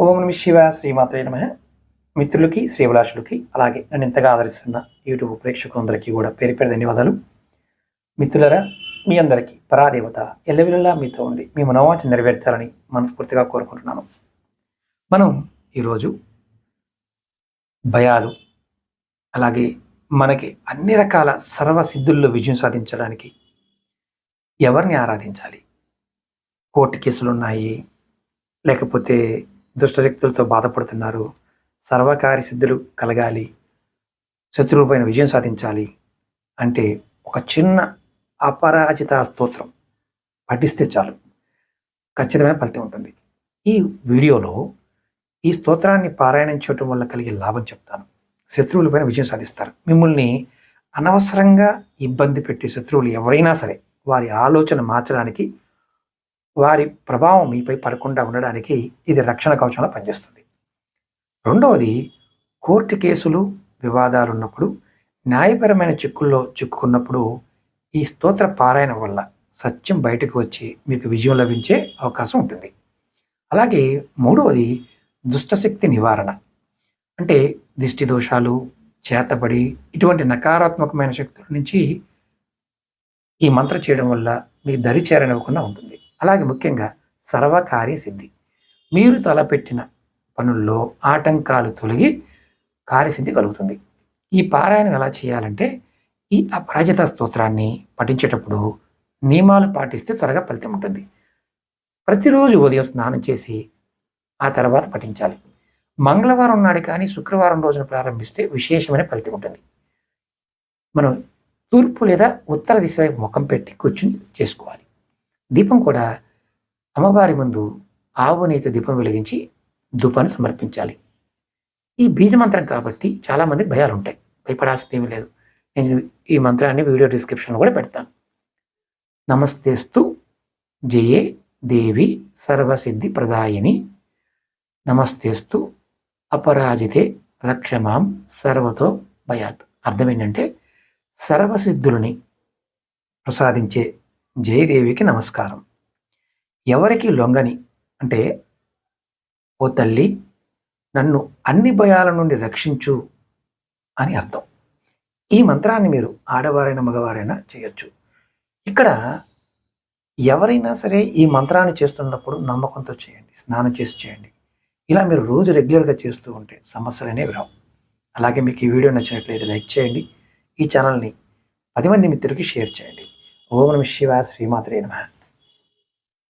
ఓం నమః శివాయ శ్రీమాత్రే నమః. మిత్రులకి, శ్రీభిలాషులకి, అలాగే నన్ను ఎంతగా ఆదరిస్తున్న యూట్యూబ్ ప్రేక్షకులందరికీ కూడా పేరు పేరు ధన్యవాదాలు. మిత్రులరా, మీ అందరికీ పరాదేవత ఎల్లవెల్లలా మీతో ఉండి మీ మనోవాంఛ నెరవేర్చాలని మనస్ఫూర్తిగా కోరుకుంటున్నాను. మనం ఈరోజు భయాలు, అలాగే మనకి అన్ని రకాల సర్వసిద్ధుల్లో విజయం సాధించడానికి ఎవరిని ఆరాధించాలి? కోర్టు కేసులున్నాయి, లేకపోతే దుష్టశక్తులతో బాధపడుతున్నారు, సర్వకార్య సిద్ధులు కలగాలి, శత్రువుల పైన విజయం సాధించాలి అంటే ఒక చిన్న అపరాజిత స్తోత్రం పఠిస్తే చాలు, ఖచ్చితమైన ఫలితం ఉంటుంది. ఈ వీడియోలో ఈ స్తోత్రాన్ని పారాయణం చేయటం వల్ల కలిగే లాభం చెప్తాను. శత్రువులపైన విజయం సాధిస్తారు. మిమ్మల్ని అనవసరంగా ఇబ్బంది పెట్టే శత్రువులు ఎవరైనా సరే వారి ఆలోచన మార్చడానికి, వారి ప్రభావం మీపై పడకుండా ఉండడానికి ఇది రక్షణ కవచంలో పనిచేస్తుంది. రెండవది, కోర్టు కేసులు, వివాదాలు ఉన్నప్పుడు, న్యాయపరమైన చిక్కుల్లో చిక్కుకున్నప్పుడు ఈ స్తోత్ర పారాయణ వల్ల సత్యం బయటకు వచ్చి మీకు విజయం లభించే అవకాశం ఉంటుంది. అలాగే మూడవది, దుష్టశక్తి నివారణ. అంటే దిష్టి దోషాలు, చేతబడి, ఇటువంటి నకారాత్మకమైన శక్తుల నుంచి ఈ మంత్రం చేయడం వల్ల మీ దరి చేరనివ్వకుండా ఉంటుంది. అలాగే ముఖ్యంగా సర్వకార్య సిద్ధి. మీరు తలపెట్టిన పనుల్లో ఆటంకాలు తొలగి కార్యసిద్ధి కలుగుతుంది. ఈ పారాయణం ఎలా చేయాలంటే, ఈ అపరాజిత స్తోత్రాన్ని పఠించేటప్పుడు నియమాలు పాటిస్తే త్వరగా ఫలితం ఉంటుంది. ప్రతిరోజు ఉదయం స్నానం చేసి ఆ తర్వాత పఠించాలి. మంగళవారం నాడు కానీ శుక్రవారం రోజున ప్రారంభిస్తే విశేషమైన ఫలితం ఉంటుంది. మనం తూర్పు లేదా ఉత్తర దిశ వైపు ముఖం పెట్టి కూర్చుని చేసుకోవాలి. దీపం కూడా అమ్మవారి ముందు ఆవు నెయ్యితో దీపం వెలిగించి ధూపాన్ని సమర్పించాలి. ఈ బీజమంత్రం కాబట్టి చాలామందికి భయాలు ఉంటాయి. భయపడాల్సింది ఏమీ లేదు. నేను ఈ మంత్రాన్ని వీడియో డిస్క్రిప్షన్లో కూడా పెడతాను. నమస్తేస్తు జయే దేవి సర్వసిద్ధి ప్రదాయిని, నమస్తేస్తు అపరాజితే రక్షమాం సర్వతో భయాత్. అర్థం ఏంటంటే, సర్వసిద్ధులని ప్రసాదించే జయదేవికి నమస్కారం. ఎవరికి లొంగని, అంటే ఓ తల్లి నన్ను అన్ని భయాల నుండి రక్షించు అని అర్థం. ఈ మంత్రాన్ని మీరు ఆడవారైనా మగవారైనా చేయొచ్చు. ఇక్కడ ఎవరైనా సరే ఈ మంత్రాన్ని చేస్తున్నప్పుడు నమ్మకంతో చేయండి, స్నానం చేసి చేయండి. ఇలా మీరు రోజు రెగ్యులర్గా చేస్తూ ఉంటే సమస్యలు అనేవి రావు. అలాగే మీకు ఈ వీడియో నచ్చినట్లయితే లైక్ చేయండి. ఈ ఛానల్ని 10 మంది మిత్రులకి షేర్ చేయండి. ఓం నమః శివాయ శ్రీమాత్రే నమః.